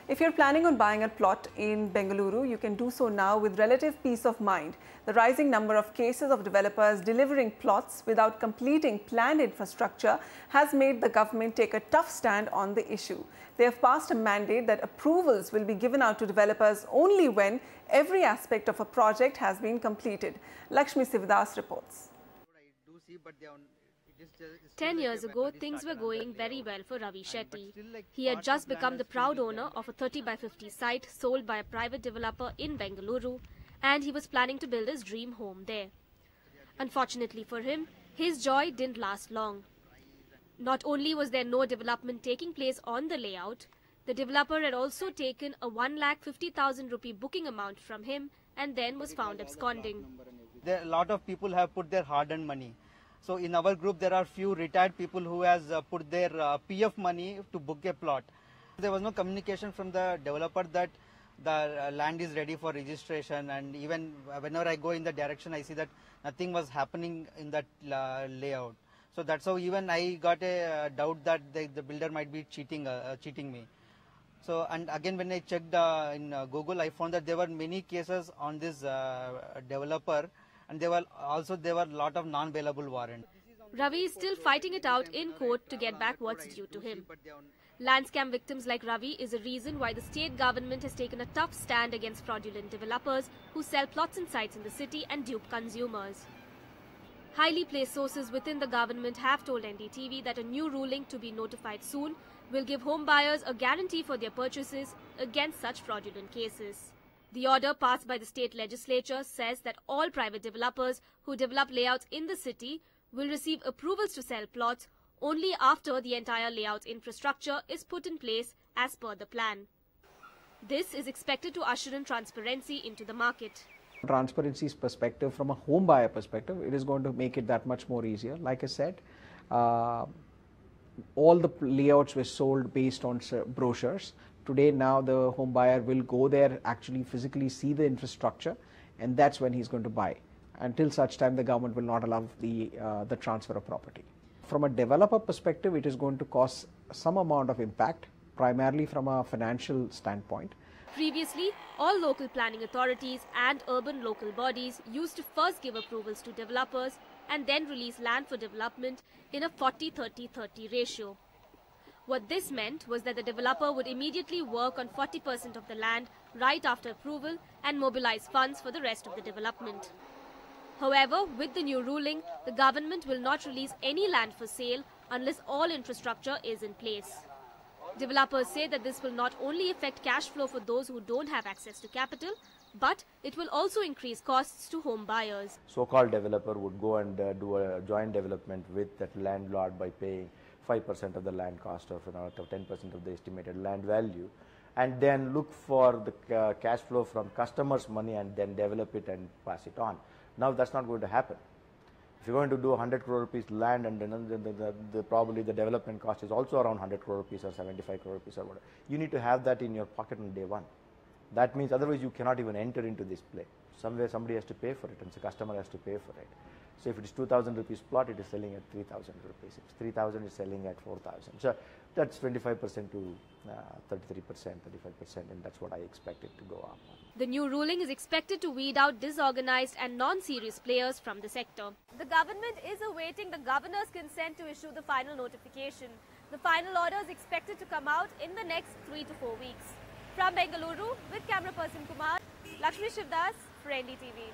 If you're planning on buying a plot in Bengaluru, you can do so now with relative peace of mind. The rising number of cases of developers delivering plots without completing planned infrastructure has made the government take a tough stand on the issue. They have passed a mandate that approvals will be given out to developers only when every aspect of a project has been completed. Lakshmi Sivadas reports. 10 years ago, things were going very well for Ravi Shetty. He had just become the proud owner of a 30 by 50 site sold by a private developer in Bengaluru, and he was planning to build his dream home there. Unfortunately for him, his joy didn't last long. Not only was there no development taking place on the layout, the developer had also taken a 1,50,000 rupee booking amount from him and then was found absconding. A lot of people have put their hard-earned money. So in our group, there are few retired people who has put their PF money to book a plot. There was no communication from the developer that the land is ready for registration, and even whenever I go in the direction, I see that nothing was happening in that layout. So that's how even I got a doubt that the builder might be cheating me. So, and again, when I checked in Google, I found that there were many cases on this developer, and there were a lot of non-bailable warrants. Ravi is still fighting it out in court to get back what's due to him. Land scam victims like Ravi is a reason why the state government has taken a tough stand against fraudulent developers who sell plots and sites in the city and dupe consumers. Highly placed sources within the government have told NDTV that a new ruling to be notified soon will give home buyers a guarantee for their purchases against such fraudulent cases. The order passed by the state legislature says that all private developers who develop layouts in the city will receive approvals to sell plots only after the entire layout infrastructure is put in place as per the plan. This is expected to usher in transparency into the market. Transparency's perspective, from a home buyer perspective, it is going to make it that much more easier. Like I said, all the layouts were sold based on brochures. Today, now the home buyer will go there, actually physically see the infrastructure, and that's when he's going to buy. Until such time, the government will not allow the transfer of property. From a developer perspective, it is going to cause some amount of impact, primarily from a financial standpoint. Previously, all local planning authorities and urban local bodies used to first give approvals to developers and then release land for development in a 40-30-30 ratio. What this meant was that the developer would immediately work on 40% of the land right after approval and mobilize funds for the rest of the development. However, with the new ruling, the government will not release any land for sale unless all infrastructure is in place. Developers say that this will not only affect cash flow for those who don't have access to capital, but it will also increase costs to home buyers. So-called developer would go and do a joint development with that landlord by paying 5% of the land cost of 10% of the estimated land value, and then look for the cash flow from customers' money and then develop it and pass it on. Now that's not going to happen. If you're going to do 100 crore rupees land, and then probably the development cost is also around 100 crore rupees or 75 crore rupees or whatever, you need to have that in your pocket on day one. That means otherwise you cannot even enter into this play. Somewhere somebody has to pay for it, and the customer has to pay for it. So if it is 2,000 rupees plot, it is selling at 3,000 rupees. If it's 3,000, it's selling at 4,000. So that's 25% to 33%, 35%, and that's what I expect it to go up. The new ruling is expected to weed out disorganized and non-serious players from the sector. The government is awaiting the governor's consent to issue the final notification. The final order is expected to come out in the next 3 to 4 weeks. From Bengaluru, with camera person Kumar, Lakshmi Sivadas for NDTV.